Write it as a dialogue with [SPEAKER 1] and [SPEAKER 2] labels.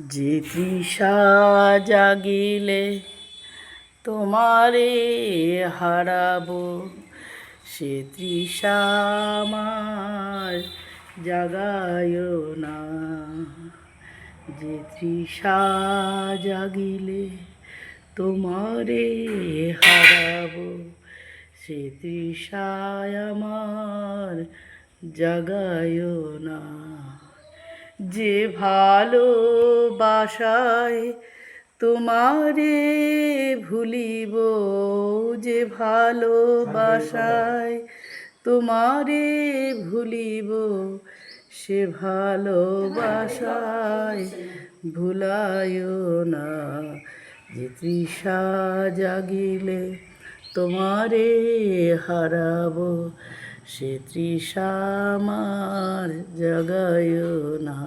[SPEAKER 1] যে তৃষা জাগিলে তোমারে হারাবো, সে তৃষা আমার জাগায় না। যে তৃষা জাগিলে তোমারে হারাবো, সে তৃষায় আমার জাগায় না। যে ভালোবাসায় তোমারে ভুলিব, যে ভালোবাসায় তোমারে ভুলিব, সে ভালোবাসায় ভুলায় না। যে তৃষা জাগিলে তোমারে হারাবো, সে তৃষা আমার জাগায় না।